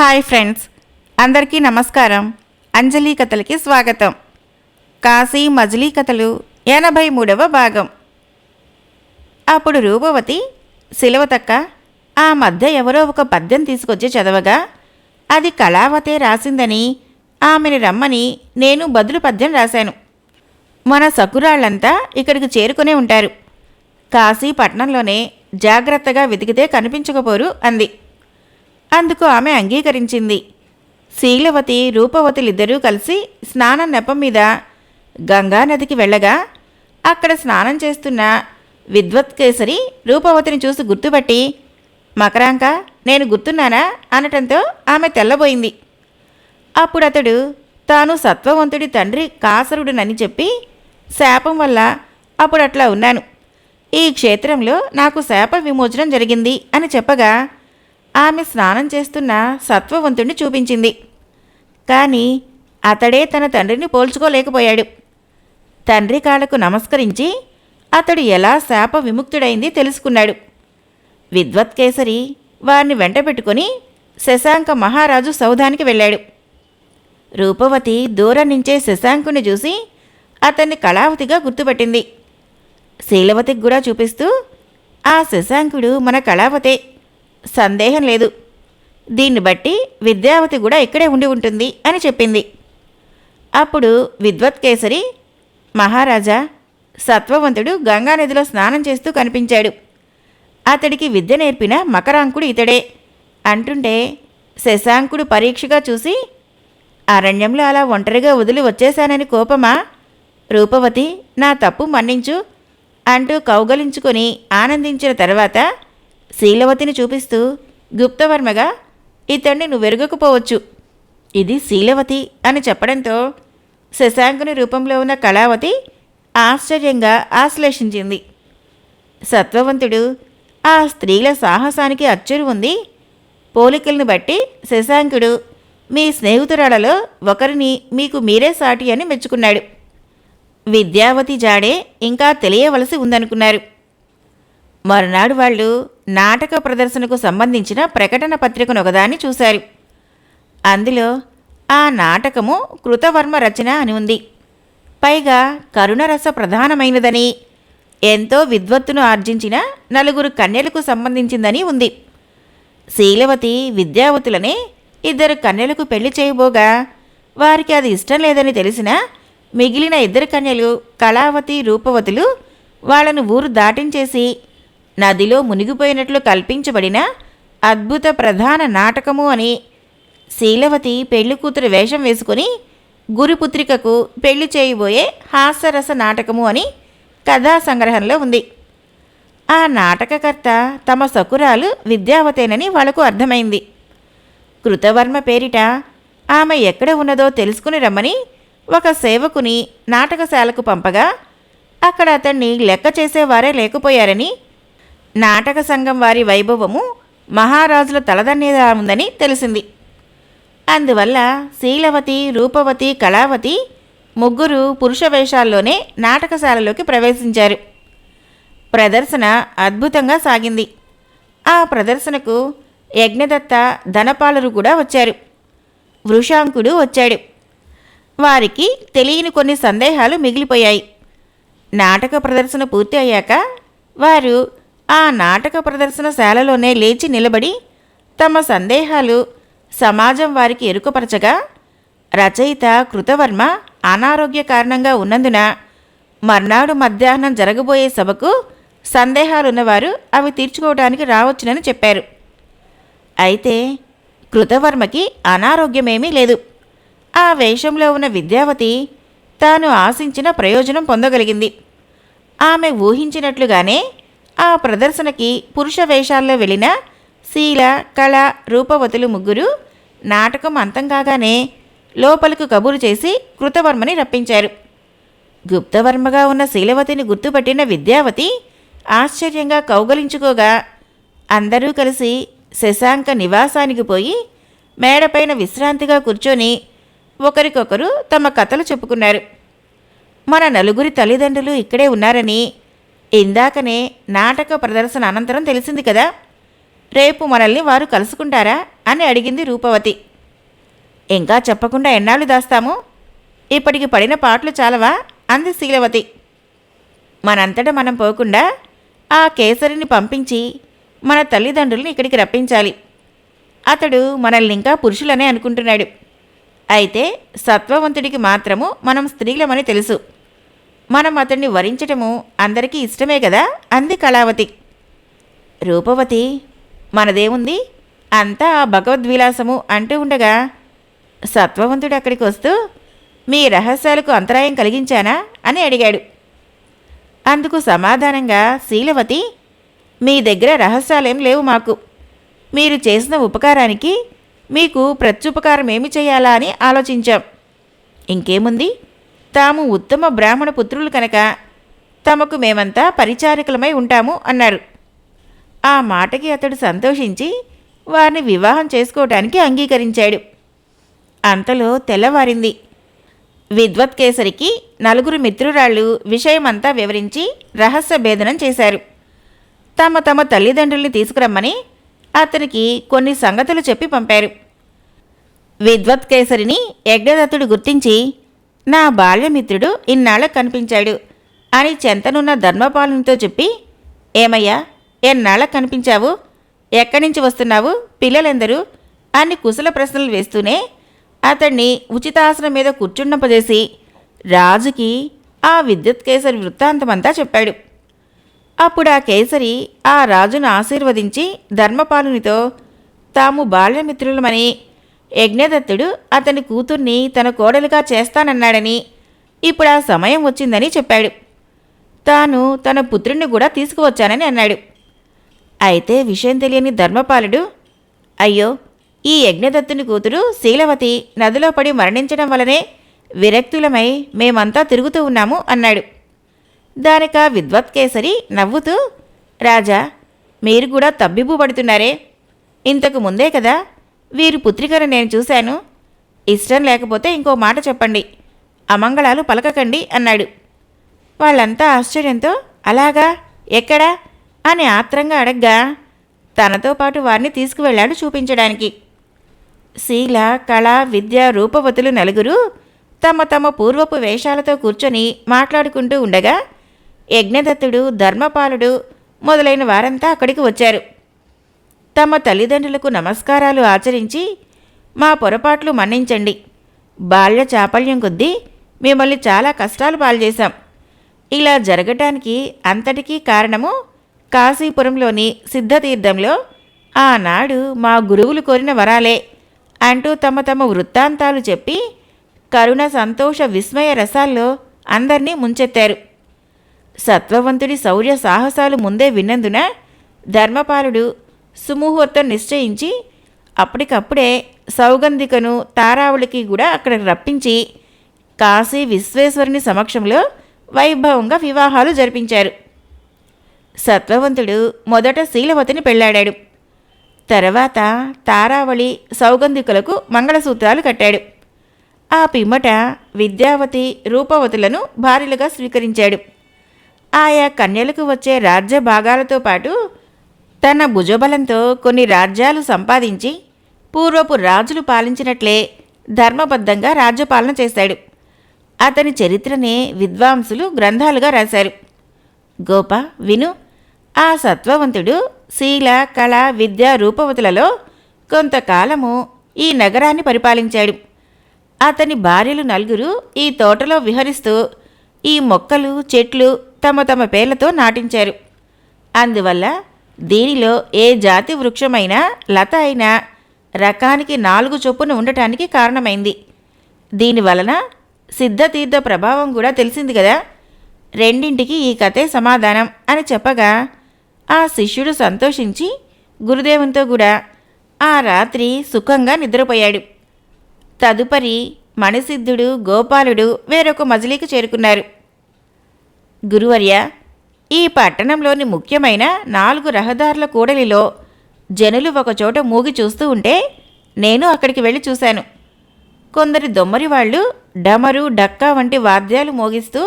Hi friends, అందరికీ నమస్కారం. అంజలి కథలకి స్వాగతం. కాశీ మజిలీ కథలు 83వ భాగం. అప్పుడు రూపవతి, శిలవతక్క ఆ మధ్య ఎవరో ఒక పద్యం తీసుకొచ్చి చదవగా అది కళావతే రాసిందని ఆమెని రమ్మని నేను బదులు పద్యం రాశాను. మన సకురాళ్లంతా ఇక్కడికి చేరుకునే ఉంటారు. కాశీ పట్నంలోనే జాగ్రత్తగా వెతికితే కనిపించకపోరు అంది. అందుకు ఆమె అంగీకరించింది. శీలవతి, రూపవతులిద్దరూ కలిసి స్నానం నెపం మీద గంగానదికి వెళ్ళగా అక్కడ స్నానం చేస్తున్న విద్వత్కేసరి రూపవతిని చూసి గుర్తుపట్టి, మకరాంక, నేను గుర్తున్నానా అనటంతో ఆమె తెల్లబోయింది. అప్పుడతడు తాను సత్వవంతుడి తండ్రి కాసరుడునని చెప్పి, శాపం వల్ల అప్పుడట్లా ఉన్నాను, ఈ క్షేత్రంలో నాకు శాప విమోచనం జరిగింది అని చెప్పగా ఆమె స్నానం చేస్తున్న సత్వవంతుణ్ణి చూపించింది. కానీ అతడే తన తండ్రిని పోల్చుకోలేకపోయాడు. తండ్రి కాళ్లకు నమస్కరించి అతడు ఎలా శాప విముక్తుడైంది తెలుసుకున్నాడు. విద్వత్కేసరి వారిని వెంట పెట్టుకుని శశాంక మహారాజు సౌధానికి వెళ్ళాడు. రూపవతి దూరం నుంచే శశాంకుని చూసి అతన్ని కళావతిగా గుర్తుపట్టింది. శీలవతికి కూడా చూపిస్తూ, ఆ శశాంకుడు మన కళావతే, సందేహం లేదు, దీన్ని బట్టి విద్యావతి కూడా ఇక్కడే ఉండి ఉంటుంది అని చెప్పింది. అప్పుడు విద్వత్కేసరి, మహారాజా, సత్వవంతుడు గంగానదిలో స్నానం చేస్తూ కనిపించాడు, అతడికి విద్య నేర్పిన మకరాంకుడు ఇతడే అంటుంటే శశాంకుడు పరీక్షగా చూసి, అరణ్యంలో అలా ఒంటరిగా వదిలి వచ్చేశానని కోపమా? రూపవతి, నా తప్పు మన్నించు అంటూ కౌగలించుకొని ఆనందించిన తర్వాత శీలవతిని చూపిస్తూ గుప్తవర్మగా, ఇతన్ని నువ్వెరుగకపోవచ్చు, ఇది శీలవతి అని చెప్పడంతో శశాంకుని రూపంలో ఉన్న కళావతి ఆశ్చర్యంగా ఆశ్లేషించింది. సత్వవంతుడు ఆ స్త్రీల సాహసానికి అచ్చురు ఉంది. పోలికలను బట్టి శశాంకుడు మీ స్నేహితురాలలో ఒకరిని మీకు మీరే సాటి అని మెచ్చుకున్నాడు. విద్యావతి జాడే ఇంకా తెలియవలసి ఉందనుకున్నారు. మరునాడు వాళ్ళు నాటక ప్రదర్శనకు సంబంధించిన ప్రకటన పత్రికను ఒకదాన్ని చూశారు. అందులో ఆ నాటకము కృతవర్మ రచన అని ఉంది. పైగా కరుణరస ప్రధానమైనదని, ఎంతో విద్వత్తును ఆర్జించిన 4 కన్యలకు సంబంధించిందని ఉంది. శీలవతి విద్యావతులనే 2 కన్యలకు పెళ్లి చేయబోగా వారికి అది ఇష్టం లేదని తెలిసినా మిగిలిన 2 కన్యలు కళావతి, రూపవతులు వాళ్లను ఊరు దాటించేసి నదిలో మునిగిపోయినట్లు కల్పించబడిన అద్భుత ప్రధాన నాటకము అని శీలవతి పెళ్లి కూతురు వేషం వేసుకుని గురుపుత్రికకు పెళ్లి చేయబోయే హాస్యరస నాటకము అని కథా సంగ్రహంలో ఉంది. ఆ నాటకకర్త తమ సకురాలు విద్యావతేనని వాళ్లకు అర్థమైంది. కృతవర్మ పేరిట ఆమె ఎక్కడ ఉన్నదో తెలుసుకుని రమ్మని ఒక సేవకుని నాటకశాలకు పంపగా అక్కడ అతన్ని లెక్క చేసేవారే లేకపోయారని, నాటక సంఘం వారి వైభవము మహారాజుల తలదన్నేలా ఉందని తెలిసింది. అందువల్ల శీలవతి, రూపవతి, కళావతి ముగ్గురు పురుష వేషాల్లోనే నాటకశాలలోకి ప్రవేశించారు. ప్రదర్శన అద్భుతంగా సాగింది. ఆ ప్రదర్శనకు యజ్ఞదత్త, ధనపాలురు కూడా వచ్చారు. వృషాంకుడు వచ్చాడు. వారికి తెలియని కొన్ని సందేహాలు మిగిలిపోయాయి. నాటక ప్రదర్శన పూర్తి అయ్యాక వారు ఆ నాటక ప్రదర్శనశాలలోనే లేచి నిలబడి తమ సందేహాలు సమాజం వారికి ఎరుకపరచగా, రచయిత కృతవర్మ అనారోగ్య కారణంగా ఉన్నందున మర్నాడు మధ్యాహ్నం జరగబోయే సభకు సందేహాలున్నవారు అవి తీర్చుకోవడానికి రావచ్చునని చెప్పారు. అయితే కృతవర్మకి అనారోగ్యమేమీ లేదు. ఆ వేషంలో ఉన్న విద్యావతి తాను ఆశించిన ప్రయోజనం పొందగలిగింది. ఆమె ఊహించినట్లుగానే ఆ ప్రదర్శనకి పురుష వేషాల్లో వెళ్ళిన శీల, కళ, రూపవతులు ముగ్గురు నాటకం అంతం కాగానే లోపలకు కబురు చేసి కృతవర్మని రప్పించారు. గుప్తవర్మగా ఉన్న శీలవతిని గుర్తుపట్టిన విద్యావతి ఆశ్చర్యంగా కౌగలించుకోగా అందరూ కలిసి శశాంక నివాసానికి పోయి మేడపైన విశ్రాంతిగా కూర్చొని ఒకరికొకరు తమ కథలు చెప్పుకున్నారు. మన 4 తల్లిదండ్రులు ఇక్కడే ఉన్నారని ఇందాకనే నాటక ప్రదర్శన అనంతరం తెలిసింది కదా. రేపు మనల్ని వారు కలుసుకుంటారా అని అడిగింది రూపవతి. ఇంకా చెప్పకుండా ఎన్నాళ్ళు దాస్తాము? ఇప్పటికి పడిన పాటలు చాలవా అంది శీలవతి. మనంతటా మనం పోకుండా ఆ కేసరిని పంపించి మన తల్లిదండ్రుల్ని ఇక్కడికి రప్పించాలి. అతడు మనల్ని ఇంకా పురుషులనే అనుకుంటున్నాడు. అయితే సత్వవంతుడికి మాత్రము మనం స్త్రీలమని తెలుసు. మనం అతన్ని వరించటము అందరికీ ఇష్టమే కదా అంది కళావతి. రూపవతి, మనదేముంది, అంతా ఆ భగవద్విలాసము అంటూ ఉండగా సత్వవంతుడు అక్కడికి వస్తూ మీ రహస్యాలకు అంతరాయం కలిగించానా అని అడిగాడు. అందుకు సమాధానంగా శీలవతి, మీ దగ్గర రహస్యాలేం లేవు మాకు. మీరు చేసిన ఉపకారానికి మీకు ప్రత్యుపకారం ఏమి చేయాలా అని ఆలోచించాం. ఇంకేముంది, తాము ఉత్తమ బ్రాహ్మణ పుత్రులు కనుక తమకు మేమంతా పరిచారికలమై ఉంటాము అన్నారు. ఆ మాటకి అతడు సంతోషించి వారిని వివాహం చేసుకోవటానికి అంగీకరించాడు. అంతలో తెల్లవారింది. విద్వత్కేసరికి 4 మిత్రురాళ్ళు విషయమంతా వివరించి రహస్య భేదనం చేశారు. తమ తమ తల్లిదండ్రుల్ని తీసుకురమ్మని అతనికి కొన్ని సంగతులు చెప్పి పంపారు. విద్వత్కేసరిని యజ్ఞదత్తుడు గుర్తించి, నా బాల్యమిత్రుడు ఇన్నాళ్ళకు కనిపించాడు అని చెంతనున్న ధర్మపాలునితో చెప్పి, ఏమయ్యా, ఎన్నాళ్ళకు కనిపించావు, ఎక్కడి నుంచి వస్తున్నావు, పిల్లలెందరూ అని కుశల ప్రశ్నలు వేస్తూనే అతన్ని ఉచితాసనం మీద కూర్చుండపజేసి రాజుకి ఆ విద్యుత్కేసరి వృత్తాంతమంతా చెప్పాడు. అప్పుడు ఆ కేసరి ఆ రాజును ఆశీర్వదించి ధర్మపాలునితో తాము బాల్యమిత్రులమని, యజ్ఞదత్తుడు అతని కూతుర్ని తన కోడలుగా చేస్తానన్నాడని, ఇప్పుడు ఆ సమయం వచ్చిందని చెప్పాడు. తాను తన పుత్రుణ్ణి కూడా తీసుకువచ్చానని అన్నాడు. అయితే విషయం తెలియని ధర్మపాలుడు, అయ్యో, ఈ యజ్ఞదత్తుని కూతురు శీలవతి నదిలో పడి మరణించడం వలనే విరక్తులమై మేమంతా తిరుగుతూ ఉన్నాము అన్నాడు. దానిక విద్వత్కేసరి నవ్వుతూ, రాజా, మీరు కూడా తబ్బిబ్బు పడుతున్నారే, ఇంతకు ముందే కదా వీరి పుత్రికను నేను చూశాను. ఇష్టం లేకపోతే ఇంకో మాట చెప్పండి, అమంగళాలు పలకకండి అన్నాడు. వాళ్ళంతా ఆశ్చర్యంతో అలాగా, ఎక్కడా అని ఆత్రంగా అడగ్గా తనతో పాటు వారిని తీసుకువెళ్ళాడు చూపించడానికి. శీల, కళ, విద్య, రూపవతులు 4 తమ తమ పూర్వపు వేషాలతో కూర్చొని మాట్లాడుకుంటూ ఉండగా యజ్ఞదత్తుడు, ధర్మపాలుడు మొదలైన వారంతా అక్కడికి వచ్చారు. తమ తల్లిదండ్రులకు నమస్కారాలు ఆచరించి, మా పొరపాట్లు మన్నించండి, బాల్య చాపల్యం కొద్దీ మిమ్మల్ని చాలా కష్టాలు పాల్చేశాం. ఇలా జరగటానికి అంతటికీ కారణము కాశీపురంలోని సిద్ధతీర్థంలో ఆనాడు మా గురువులు కోరిన వరాలే అంటూ తమ తమ వృత్తాంతాలు చెప్పి కరుణ, సంతోష, విస్మయ రసాల్లో అందర్నీ ముంచెత్తారు. సత్వవంతుడి శౌర్య సాహసాలు ముందే విన్నందున ధర్మపాలుడు సుముహూర్తం నిశ్చయించి అప్పటికప్పుడే సౌగంధికను, తారావళికి కూడా అక్కడికి రప్పించి కాశీ విశ్వేశ్వరుని సమక్షంలో వైభవంగా వివాహాలు జరిపించారు. సత్వవంతుడు మొదట శీలవతిని పెళ్లాడాడు. తర్వాత తారావళి, సౌగంధికులకు మంగళసూత్రాలు కట్టాడు. ఆ పిమ్మట విద్యావతి, రూపవతులను భార్యలుగా స్వీకరించాడు. ఆయా కన్యలకు వచ్చే రాజ్య భాగాలతో పాటు తన భుజబలంతో కొన్ని రాజ్యాలు సంపాదించి పూర్వపు రాజులు పాలించినట్లే ధర్మబద్ధంగా రాజ్యపాలన చేశాడు. అతని చరిత్రనే విద్వాంసులు గ్రంథాలుగా రాశారు. గోప, విను. ఆ సత్వవంతుడు శీల, కళ, విద్య, రూపవతులలో కొంతకాలము ఈ నగరాన్ని పరిపాలించాడు. అతని భార్యలు 4 ఈ తోటలో విహరిస్తూ ఈ మొక్కలు, చెట్లు తమ తమ పేర్లతో నాటించారు. అందువల్ల దీనిలో ఏ జాతి వృక్షమైనా, లత అయినా రకానికి 4 చొప్పున ఉండటానికి కారణమైంది. దీనివలన సిద్ధతీర్థ ప్రభావం కూడా తెలిసింది కదా. రెండింటికి ఈ కథే సమాధానం అని చెప్పగా ఆ శిష్యుడు సంతోషించి గురుదేవునితో కూడా ఆ రాత్రి సుఖంగా నిద్రపోయాడు. తదుపరి మణిసిద్ధుడు, గోపాలుడు వేరొక మజిలీకి చేరుకున్నారు. గురువర్య, ఈ పట్టణంలోని ముఖ్యమైన 4 రహదారుల కూడలిలో జనులు ఒకచోట మూగి చూస్తూ ఉంటే నేను అక్కడికి వెళ్ళి చూశాను. కొందరి దొమ్మరి వాళ్ళు డమరు, డక్కా వంటి వాద్యాలు మోగిస్తూ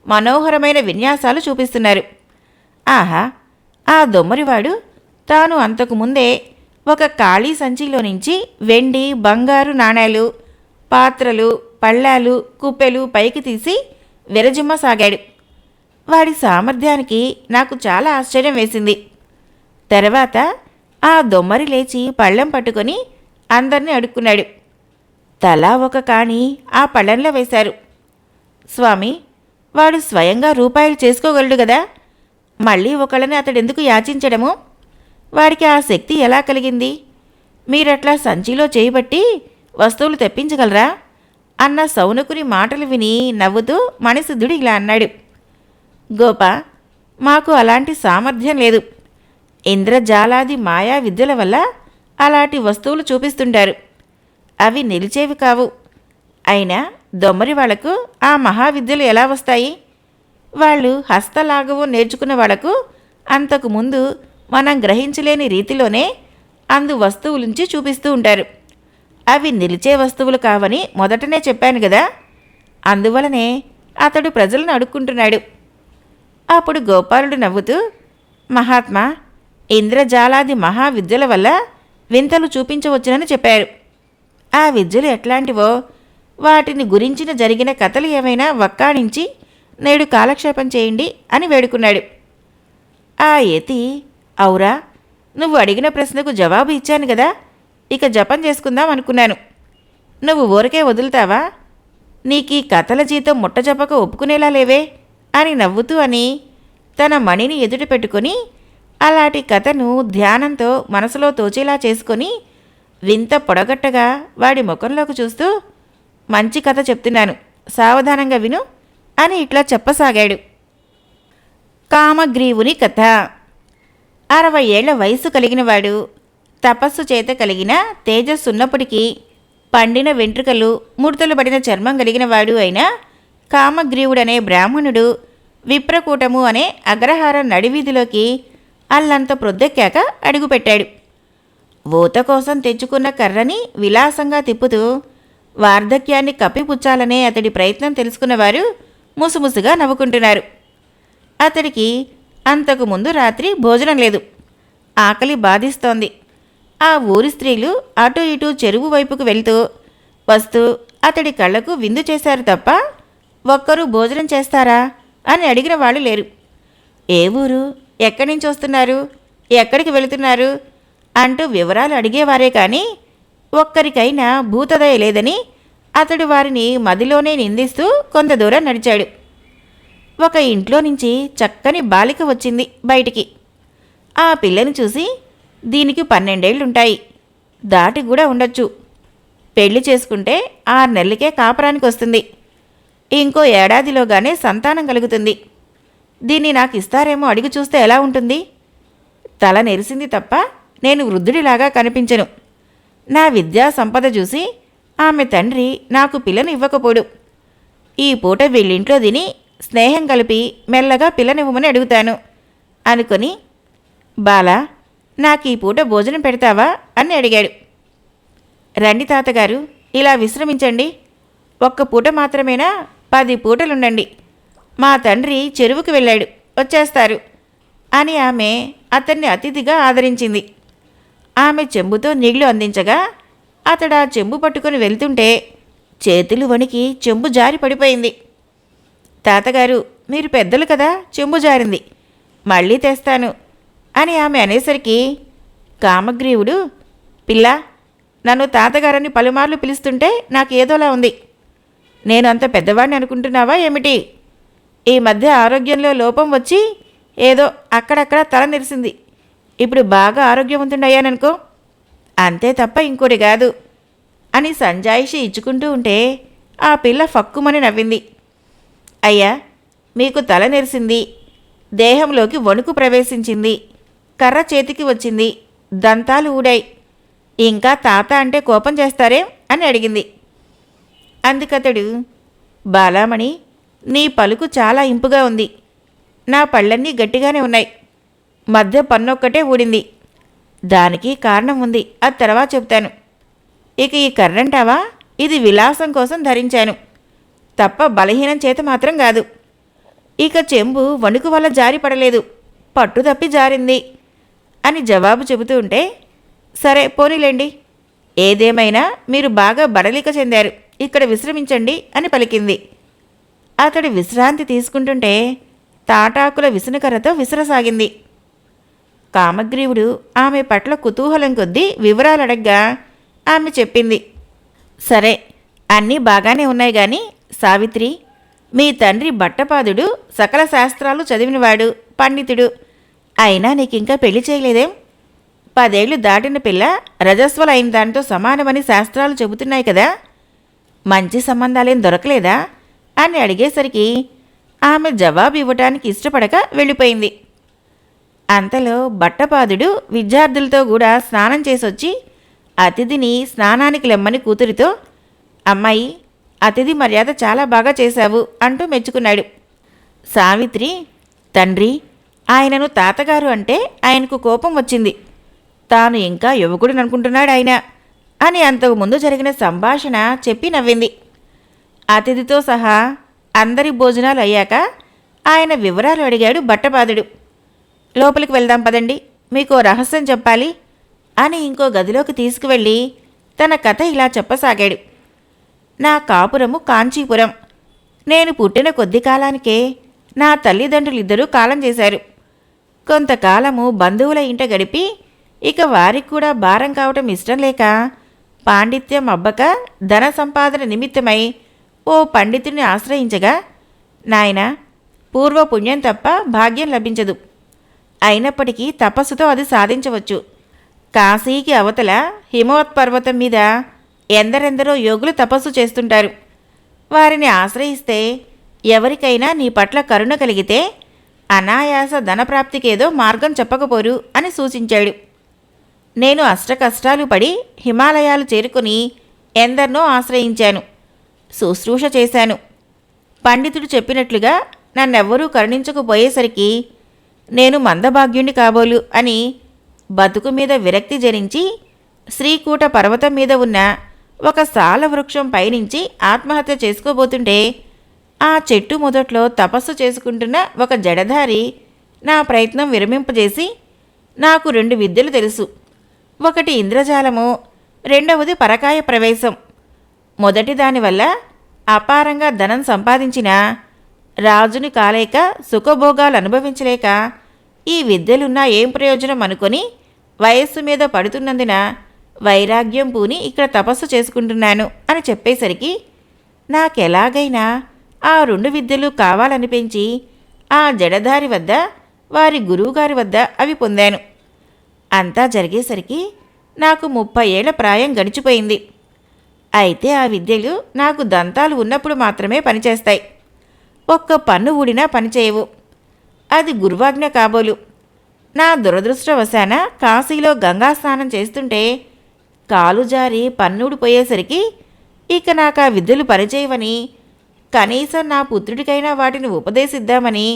మనోహరమైన విన్యాసాలు చూపిస్తున్నారు. ఆహా, ఆ దొమ్మరివాడు తాను అంతకుముందే ఒక ఖాళీ సంచిలో నుంచి వెండి బంగారు నాణేలు, పాత్రలు, పళ్ళాలు, కుప్పెలు పైకి తీసి విరజిమ్మసాగాడు. వాడి సామర్థ్యానికి నాకు చాలా ఆశ్చర్యం వేసింది. తర్వాత ఆ దొమ్మరి లేచి పళ్ళెం పట్టుకొని అందర్నీ అడుక్కున్నాడు. తలా ఒక కాణి ఆ పళ్ళెంలో వేశారు. స్వామి, వాడు స్వయంగా రూపాయలు చేసుకోగలడు గదా, మళ్ళీ ఒకళ్ళని అతడెందుకు యాచించడము? వాడికి ఆ శక్తి ఎలా కలిగింది? మీరట్లా సంచిలో చేయబట్టి వస్తువులు తెప్పించగలరా అన్న సౌనకుని మాటలు విని నవ్వుతూ మణిసిద్ధుడు ఇలా అన్నాడు. గోపా, మాకు అలాంటి సామర్థ్యం లేదు. ఇంద్రజాలాది మాయా విద్యల వల్ల అలాంటి వస్తువులు చూపిస్తుంటారు. అవి నిలిచేవి కావు. అయినా దొమ్మరి వాళ్లకు ఆ మహావిద్యలు ఎలా వస్తాయి? వాళ్ళు హస్తలాఘవం నేర్చుకున్న వాళ్లకు అంతకుముందు మనం గ్రహించలేని రీతిలోనే అందు వస్తువులుంచి చూపిస్తూ ఉంటారు. అవి నిలిచే వస్తువులు కావని మొదటనే చెప్పాను గదా, అందువలనే అతడు ప్రజలను అడుక్కుంటున్నాడు. అప్పుడు గోపాలుడు నవ్వుతూ, మహాత్మా, ఇంద్రజాలాది మహావిద్యల వల్ల వింతలు చూపించవచ్చునని చెప్పారు. ఆ విద్యలు ఎట్లాంటివో వాటిని గురించిన జరిగిన కథలు ఏమైనా వక్కాణించి నేడు కాలక్షేపం చేయండి అని వేడుకున్నాడు. ఆ యతి, ఔరా, నువ్వు అడిగిన ప్రశ్నకు జవాబు ఇచ్చాను కదా, ఇక జపం చేసుకుందాం అనుకున్నాను. నువ్వు ఊరకే వదులుతావా? నీకీ కథల జీతం ముట్టజపక ఒప్పుకునేలా లేవే అని నవ్వుతూ అని తన మణిని ఎదుట పెట్టుకొని అలాంటి కథను ధ్యానంతో మనసులో తోచేలా చేసుకొని వింత పొడగట్టగా వాడి ముఖంలోకి చూస్తూ, మంచి కథ చెప్తున్నాను, సావధానంగా విను అని ఇట్లా చెప్పసాగాడు. కామగ్రీవుని కథ. 60 ఏళ్ల వయసు కలిగినవాడు, తపస్సు చేత కలిగిన తేజస్సున్నప్పటికీ పండిన వెంట్రుకలు, ముడతలు పడిన చర్మం కలిగినవాడు అయిన కామగ్రీవుడనే బ్రాహ్మణుడు విప్రకూటము అనే అగ్రహారం నడివీధిలోకి అల్లంత ప్రొద్దెక్కాక అడుగుపెట్టాడు. ఊత కోసం తెచ్చుకున్న కర్రని విలాసంగా తిప్పుతూ వార్ధక్యాన్ని కప్పిపుచ్చాలనే అతడి ప్రయత్నం తెలుసుకున్నవారు ముసుముసుగా నవ్వుకుంటున్నారు. అతడికి అంతకుముందు రాత్రి భోజనం లేదు. ఆకలి బాధిస్తోంది. ఆ ఊరి స్త్రీలు అటూ ఇటూ చెరువు వైపుకు వెళ్తూ వస్తూ అతడి కళ్లకు విందు చేశారు తప్ప ఒక్కరూ భోజనం చేస్తారా అని అడిగిన వాళ్ళు లేరు. ఏ ఊరు, ఎక్కడి నుంచి వస్తున్నారు, ఎక్కడికి వెళుతున్నారు అంటూ వివరాలు అడిగేవారే కానీ ఒక్కరికైనా భూతదయ లేదని అతడు వారిని మదిలోనే నిందిస్తూ కొంత దూరం నడిచాడు. ఒక ఇంట్లో నుంచి చక్కని బాలిక వచ్చింది బయటికి. ఆ పిల్లని చూసి, దీనికి 12 ఏళ్లుంటాయి, దాటి కూడా ఉండొచ్చు. పెళ్లి చేసుకుంటే 6 నెలలకే కాపురానికి వస్తుంది. ఇంకో ఏడాదిలోగానే సంతానం కలుగుతుంది. దీన్ని నాకు ఇస్తారేమో అడిగి చూస్తే ఎలా ఉంటుంది? తల నెరిసింది తప్ప నేను వృద్ధుడిలాగా కనిపించను. నా విద్యా సంపద చూసి ఆమె తండ్రి నాకు పిల్లను ఇవ్వకపోడు. ఈ పూట వీళ్ళింట్లో తిని స్నేహం కలిపి మెల్లగా పిల్లనివ్వమని అడుగుతాను అనుకొని, బాలా, నాకు ఈ పూట భోజనం పెడతావా అని అడిగాడు. రండి తాతగారు, ఇలా విశ్రమించండి. ఒక్క పూట మాత్రమేనా, 10 పూటలుండండి. మా తండ్రి చెరువుకు వెళ్ళాడు, వచ్చేస్తారు అని ఆమె అతన్ని అతిథిగా ఆదరించింది. ఆమె చెంబుతో నీళ్లు అందించగా అతడు ఆ చెంబు పట్టుకుని వెళ్తుంటే చేతులు వణికి చెంబు జారి పడిపోయింది. తాతగారు, మీరు పెద్దలు కదా, చెంబు జారింది, మళ్ళీ తెస్తాను అని ఆమె అనేసరికి కామగ్రీవుడు, పిల్ల, నన్ను తాతగారని పలుమార్లు పిలుస్తుంటే నాకు ఏదోలా ఉంది. నేను అంత పెద్దవాడిని అనుకుంటున్నావా ఏమిటి? ఈ మధ్య ఆరోగ్యంలో లోపం వచ్చి ఏదో అక్కడక్కడ తల నెరిసింది. ఇప్పుడు బాగా ఆరోగ్యవంతుడయ్యాననుకో, అంతే తప్ప ఇంకోటి కాదు అని సంజాయిషి ఇచ్చుకుంటూ ఉంటే ఆ పిల్ల ఫక్కుమని నవ్వింది. అయ్యా, మీకు తల నెరిసింది, దేహంలోకి వణుకు ప్రవేశించింది, కర్ర చేతికి వచ్చింది, దంతాలు ఊడాయి, ఇంకా తాత అంటే కోపం చేస్తారేం అని అడిగింది. అందుకతడు, బాలామణి, నీ పలుకు చాలా ఇంపుగా ఉంది. నా పళ్ళన్నీ గట్టిగానే ఉన్నాయి. మధ్య పన్నొక్కటే ఊడింది. దానికి కారణం ఉంది, అది తర్వాత చెప్తాను. ఇక ఈ కర్రంటావా, ఇది విలాసం కోసం ధరించాను తప్ప బలహీనం చేత మాత్రం కాదు. ఇక చెంబు వణుకు వల్ల జారి పడలేదు, పట్టు తప్పి జారింది. అని జవాబు చెబుతూ ఉంటే, సరే పోనీలేండి, ఏదేమైనా మీరు బాగా బడలిక చెందారు, ఇక్కడ విశ్రమించండి అని పలికింది. అతడు విశ్రాంతి తీసుకుంటుంటే తాటాకుల విసునకర్రతో విసరసాగింది. కామగ్రీవుడు ఆమె పట్ల కుతూహలం కొద్దీ వివరాలడగ్గా ఆమె చెప్పింది. సరే, అన్నీ బాగానే ఉన్నాయి గాని సావిత్రి, మీ తండ్రి భట్టపాదుడు సకల శాస్త్రాలు చదివినవాడు, పండితుడు. అయినా నీకింకా పెళ్లి చేయలేదేం? 10 ఏళ్లు దాటిన పిల్ల రజస్వలైన దానితో సమానమని శాస్త్రాలు చెబుతున్నాయి కదా, మంచి సంబంధాలేం దొరకలేదా అని అడిగేసరికి ఆమె జవాబు ఇవ్వటానికి ఇష్టపడక వెళ్ళిపోయింది. అంతలో భట్టపాదుడు విద్యార్థులతో కూడా స్నానం చేసొచ్చి అతిథిని స్నానానికి లెమ్మని కూతురితో, అమ్మాయి, అతిథి మర్యాద చాలా బాగా చేశావు అంటూ మెచ్చుకున్నాడు. సావిత్రి, తండ్రి, ఆయనను తాతగారు అంటే ఆయనకు కోపం వచ్చింది. తాను ఇంకా యువకుడిని అనుకుంటున్నాడు ఆయన అని అంతకు ముందు జరిగిన సంభాషణ చెప్పి నవ్వింది. అతిథితో సహా అందరి భోజనాలు అయ్యాక ఆయన వివరాలు అడిగాడు భట్టపాదుడు. లోపలికి వెళ్దాం పదండి, మీకో రహస్యం చెప్పాలి అని ఇంకో గదిలోకి తీసుకువెళ్ళి తన కథ ఇలా చెప్పసాగాడు. నా కాపురము కాంచీపురం. నేను పుట్టిన కొద్ది కాలానికే నా తల్లిదండ్రులిద్దరూ కాలం చేశారు. కొంతకాలము బంధువుల ఇంట గడిపి ఇక వారికి కూడా భారం కావటం ఇష్టం లేక పాండిత్యం అబ్బక ధన సంపాదన నిమిత్తమై ఓ పండితుడిని ఆశ్రయించగా, నాయనా, పూర్వపుణ్యం తప్ప భాగ్యం లభించదు. అయినప్పటికీ తపస్సుతో అది సాధించవచ్చు. కాశీకి అవతల హిమవత్పర్వతం మీద ఎందరెందరో యోగులు తపస్సు చేస్తుంటారు. వారిని ఆశ్రయిస్తే ఎవరికైనా నీ పట్ల కరుణ కలిగితే అనాయాస ధనప్రాప్తికేదో మార్గం చెప్పకపోరు అని సూచించాడు. నేను అష్టకష్టాలు పడి హిమాలయాలు చేరుకుని ఎందరినో ఆశ్రయించాను, శుశ్రూష చేశాను. పండితుడు చెప్పినట్లుగా నన్నెవ్వరూ కరుణించకపోయేసరికి నేను మందభాగ్యుణ్ణి కాబోలు అని బతుకు మీద విరక్తి జరించి శ్రీకూట పర్వతం మీద ఉన్న ఒక సాల వృక్షం పైనుంచి ఆత్మహత్య చేసుకోబోతుంటే ఆ చెట్టు మొదట్లో తపస్సు చేసుకుంటున్న ఒక జడధారి నా ప్రయత్నం విరమింపజేసి, నాకు 2 విద్యలు తెలుసు, ఒకటి ఇంద్రజాలము, రెండవది పరకాయ ప్రవేశం. మొదటి దానివల్ల అపారంగా ధనం సంపాదించిన రాజుని కాలేక సుఖభోగాలు అనుభవించలేక ఈ విద్యలున్నా ఏం ప్రయోజనం అనుకొని వయస్సు మీద పడుతున్నందున వైరాగ్యం పూని ఇక్కడ తపస్సు చేసుకుంటున్నాను అని చెప్పేసరికి నాకెలాగైనా ఆ 2 విద్యలు కావాలనిపించి ఆ జడధారి వద్ద, వారి గురువుగారి వద్ద అవి పొందాను. అంతా జరిగేసరికి నాకు 30 ఏళ్ల ప్రాయం గడిచిపోయింది. అయితే ఆ విద్యలు నాకు దంతాలు ఉన్నప్పుడు మాత్రమే పనిచేస్తాయి. ఒక్క పన్ను ఊడినా పనిచేయవు. అది గురువాజ్ఞ కాబోలు. నా దురదృష్టవశాన కాశీలో గంగా స్నానం చేస్తుంటే కాలు జారి పన్నూడిపోయేసరికి ఇక నాకు ఆ విద్యలు పనిచేయవని, కనీసం నా పుత్రుడికైనా వాటిని ఉపదేశిద్దామని,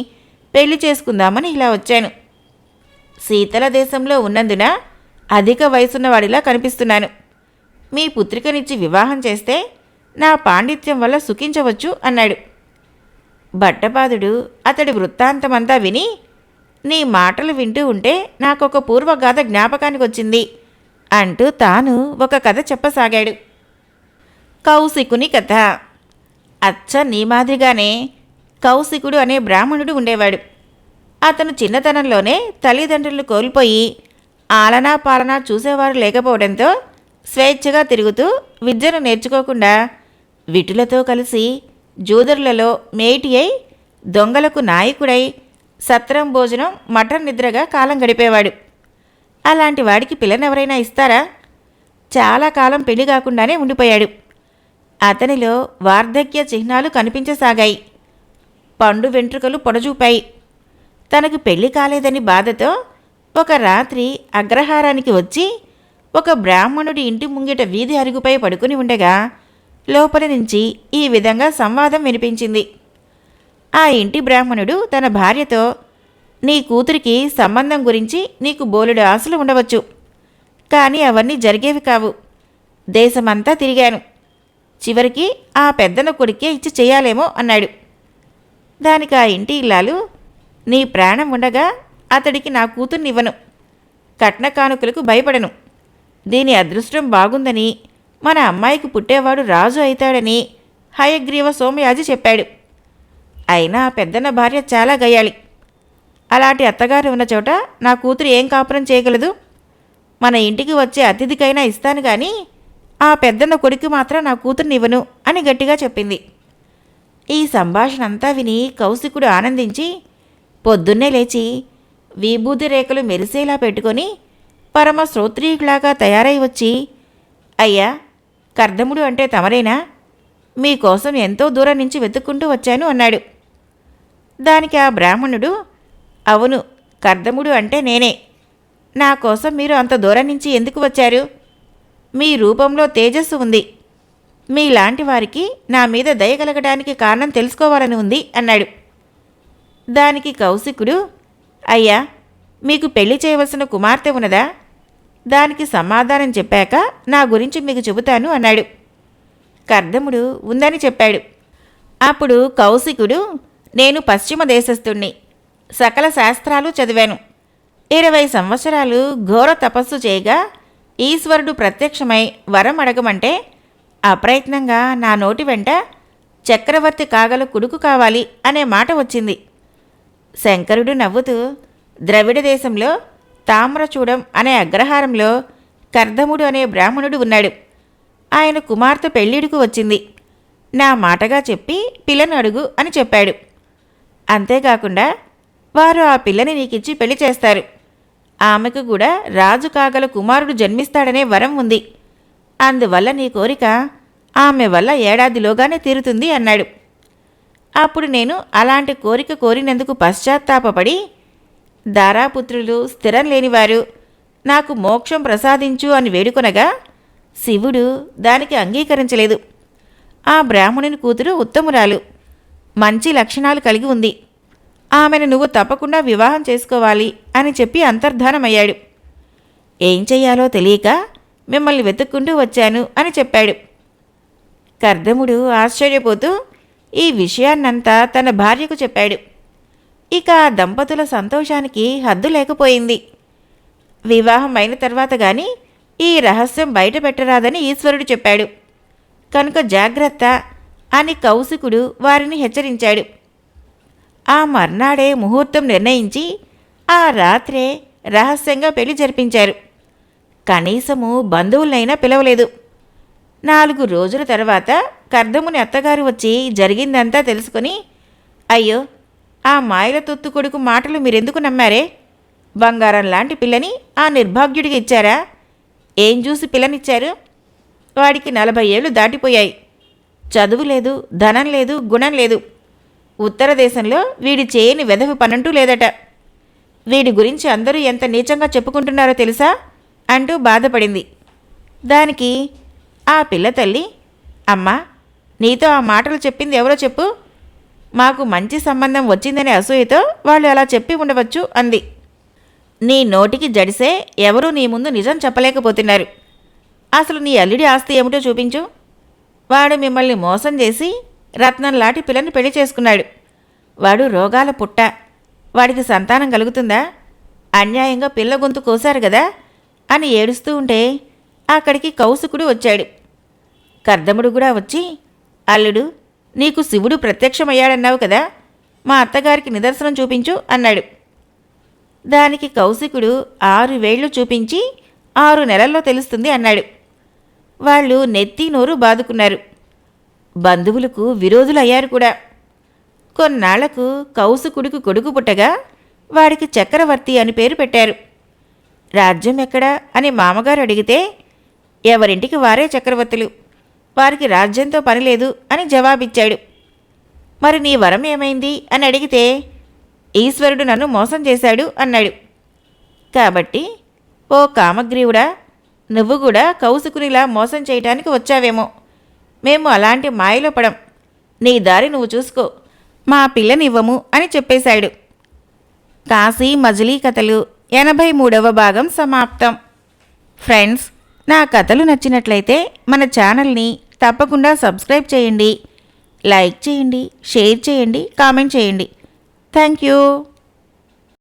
పెళ్లి చేసుకుందామని ఇలా వచ్చాను. శీతల దేశంలో ఉన్నందున అధిక వయసున్నవాడిలా కనిపిస్తున్నాను. మీ పుత్రికనిచ్చి వివాహం చేస్తే నా పాండిత్యం వల్ల సుఖించవచ్చు అన్నాడు. భట్టపాదుడు అతడి వృత్తాంతమంతా విని, నీ మాటలు వింటూ ఉంటే నాకొక పూర్వగాథ జ్ఞాపకానికి వచ్చింది అంటూ తాను ఒక కథ చెప్పసాగాడు. కౌశికుని కథ. అచ్చ నీ మాదిరిగానే కౌశికుడు అనే బ్రాహ్మణుడు ఉండేవాడు. అతను చిన్నతనంలోనే తల్లిదండ్రులు కోల్పోయి ఆలనా పాలనా చూసేవారు లేకపోవడంతో స్వేచ్ఛగా తిరుగుతూ విద్యను నేర్చుకోకుండా విటులతో కలిసి జూదరులలో మేటి అయి, దొంగలకు నాయకుడై సత్రం భోజనం మఠం నిద్రగా కాలం గడిపేవాడు. అలాంటి వాడికి పిల్లనెవరైనా ఇస్తారా? చాలా కాలం పెళ్లి కాకుండానే ఉండిపోయాడు. అతనిలో వార్ధక్య చిహ్నాలు కనిపించసాగాయి. పండు వెంట్రుకలు పొడజూపాయి. తనకు పెళ్లి కాలేదని బాధతో ఒక రాత్రి అగ్రహారానికి వచ్చి ఒక బ్రాహ్మణుడి ఇంటి ముంగిట వీధి అరుగుపై పడుకుని ఉండగా లోపలి నుంచి ఈ విధంగా సంవాదం వినిపించింది. ఆ ఇంటి బ్రాహ్మణుడు తన భార్యతో, నీ కూతురికి సంబంధం గురించి నీకు బోలెడు ఆశలు ఉండవచ్చు, కానీ అవన్నీ జరిగేవి కావు. దేశమంతా తిరిగాను, చివరికి ఆ పెద్దన కొడుకే ఇచ్చి చెయ్యాలేమో అన్నాడు. దానికి ఆ ఇంటి ఇల్లాలు, నీ ప్రాణం ఉండగా అతడికి నా కూతుర్నివ్వను, కట్న కానుకలకు భయపడను. దీని అదృష్టం బాగుందని మన అమ్మాయికి పుట్టేవాడు రాజు అవుతాడని హయగ్రీవ సోమయాజి చెప్పాడు. అయినా పెద్దన్న భార్య చాలా గయ్యాలి. అలాంటి అత్తగారు ఉన్న చోట నా కూతురు ఏం కాపురం చేయగలదు? మన ఇంటికి వచ్చే అతిథికైనా ఇస్తాను కానీ ఆ పెద్దన్న కొడుకు మాత్రం నా కూతుర్నివ్వను అని గట్టిగా చెప్పింది. ఈ సంభాషణ అంతా విని కౌశికుడు ఆనందించి పొద్దున్నే లేచి విభూతి రేఖలు మెరిసేలా పెట్టుకొని పరమ శ్రోత్రీయులాగా తయారై వచ్చి, అయ్యా, కర్దముడు అంటే తమరేనా? మీకోసం ఎంతో దూరం నుంచి వెతుక్కుంటూ వచ్చాను అన్నాడు. దానికి ఆ బ్రాహ్మణుడు, అవును, కర్దముడు అంటే నేనే. నా కోసం మీరు అంత దూరం నుంచి ఎందుకు వచ్చారు? మీ రూపంలో తేజస్సు ఉంది. మీలాంటి వారికి నా మీద దయ కలగడానికి కారణం తెలుసుకోవాలని ఉంది అన్నాడు. దానికి కౌశికుడు, అయ్యా, మీకు పెళ్లి చేయవలసిన కుమార్తె ఉన్నదా? దానికి సమాధానం చెప్పాక నా గురించి మీకు చెబుతాను అన్నాడు. కర్దముడు ఉందని చెప్పాడు. అప్పుడు కౌశికుడు, నేను పశ్చిమ దేశస్థుణ్ణి, సకల శాస్త్రాలు చదివాను. 20 సంవత్సరాలు ఘోర తపస్సు చేయగా ఈశ్వరుడు ప్రత్యక్షమై వరం అడగమంటే అప్రయత్నంగా నా నోటి వెంట చక్రవర్తి కాగల కొడుకు కావాలి అనే మాట వచ్చింది. శంకరుడు నవ్వుతూ, ద్రవిడ దేశంలో తామ్రచూడం అనే అగ్రహారంలో కర్దముడు అనే బ్రాహ్మణుడు ఉన్నాడు. ఆయన కుమార్తె పెళ్ళిడుకు వచ్చింది. నా మాటగా చెప్పి పిల్లను అడుగు అని చెప్పాడు. అంతేకాకుండా వారు ఆ పిల్లని నీకిచ్చి పెళ్లి చేస్తారు. ఆమెకు కూడా రాజు కాగల కుమారుడు జన్మిస్తాడనే వరం ఉంది. అందువల్ల నీ కోరిక ఆమె వల్ల ఏడాదిలోగానే తీరుతుంది అన్నాడు. అప్పుడు నేను అలాంటి కోరిక కోరినందుకు పశ్చాత్తాపపడి, దారాపుత్రులు, స్థిరం లేనివారు, నాకు మోక్షం ప్రసాదించు అని వేడుకొనగా శివుడు దానికి అంగీకరించలేదు. ఆ బ్రాహ్మణుని కూతురు ఉత్తమురాలు, మంచి లక్షణాలు కలిగి ఉంది. ఆమెను నువ్వు తప్పకుండా వివాహం చేసుకోవాలి అని చెప్పి అంతర్ధానమయ్యాడు. ఏం చెయ్యాలో తెలియక మిమ్మల్ని వెతుక్కుంటూ వచ్చాను అని చెప్పాడు. కర్దముడు ఆశ్చర్యపోతూ ఈ విషయాన్నంతా తన భార్యకు చెప్పాడు. ఇక ఆ దంపతుల సంతోషానికి హద్దు లేకపోయింది. వివాహం అయిన తర్వాత గాని ఈ రహస్యం బయట పెట్టరాదని ఈశ్వరుడు చెప్పాడు. కనుక జాగ్రత్త అని కౌశికుడు వారిని హెచ్చరించాడు. ఆ మర్నాడే ముహూర్తం నిర్ణయించి ఆ రాత్రే రహస్యంగా పెళ్లి జరిపించారు. కనీసము బంధువులనైనా పిలవలేదు. 4 రోజుల తర్వాత కర్దముని అత్తగారు వచ్చి జరిగిందంతా తెలుసుకొని, అయ్యో, ఆ మాయల తొత్తు కొడుకు మాటలు మీరెందుకు నమ్మారే? బంగారం లాంటి పిల్లని ఆ నిర్భాగ్యుడికి ఇచ్చారా? ఏం చూసి పిల్లనిచ్చారు? వాడికి 40 ఏళ్ళు దాటిపోయాయి. చదువు లేదు, ధనం లేదు, గుణం లేదు. ఉత్తర దేశంలో వీడి చేయని వెధవి పనంటూ లేదట. వీడి గురించి అందరూ ఎంత నీచంగా చెప్పుకుంటున్నారో తెలుసా అంటూ బాధపడింది. దానికి ఆ పిల్ల తల్లి, అమ్మా, నీతో ఆ మాటలు చెప్పింది ఎవరో చెప్పు. మాకు మంచి సంబంధం వచ్చిందనే అసూయతో వాళ్ళు అలా చెప్పి ఉండవచ్చు అంది. నీ నోటికి జడిసే ఎవరూ నీ ముందు నిజం చెప్పలేకపోతున్నారు. అసలు నీ అల్లుడి ఆస్తి ఏమిటో చూపించు. వాడు మిమ్మల్ని మోసం చేసి రత్నంలాంటి పిల్లని పెళ్లి చేసుకున్నాడు. వాడు రోగాల పుట్ట. వాడికి సంతానం కలుగుతుందా? అన్యాయంగా పిల్ల గొంతు కోశారు కదా అని ఏడుస్తూ ఉంటే అక్కడికి కౌశికుడు వచ్చాడు. కర్దముడు కూడా వచ్చి, అల్లుడు, నీకు శివుడు ప్రత్యక్షమయ్యాడన్నావు కదా, మా అత్తగారికి నిదర్శనం చూపించు అన్నాడు. దానికి కౌశికుడు 6 వేళ్లు చూపించి 6 నెలల్లో తెలుస్తుంది అన్నాడు. వాళ్ళు నెత్తి నోరు బాదుకున్నారు. బంధువులకు విరోధులయ్యారు కూడా. కొన్నాళ్లకు కౌశికుడికి కొడుకు పుట్టగా వాడికి చక్రవర్తి అని పేరు పెట్టారు. రాజ్యం ఎక్కడా అని మామగారు అడిగితే, ఎవరింటికి వారే చక్రవర్తులు, వారికి రాజ్యంతో పనిలేదు అని జవాబిచ్చాడు. మరి నీ వరం ఏమైంది అని అడిగితే, ఈశ్వరుడు నన్ను మోసం చేశాడు అన్నాడు. కాబట్టి ఓ కామగ్రీవుడా, నువ్వు కూడా కౌశికునిలా మోసం చేయటానికి వచ్చావేమో. మేము అలాంటి మాయలో పడం. నీ దారి నువ్వు చూసుకో, మా పిల్లనివ్వము అని చెప్పేశాడు. కాశీ మజిలీ కథలు 83వ భాగం సమాప్తం. ఫ్రెండ్స్, నా కథలు నచ్చినట్లయితే మన ఛానల్ని తప్పకుండా సబ్స్క్రైబ్ చేయండి, లైక్ చేయండి, షేర్ చేయండి, కామెంట్ చేయండి. Thank you.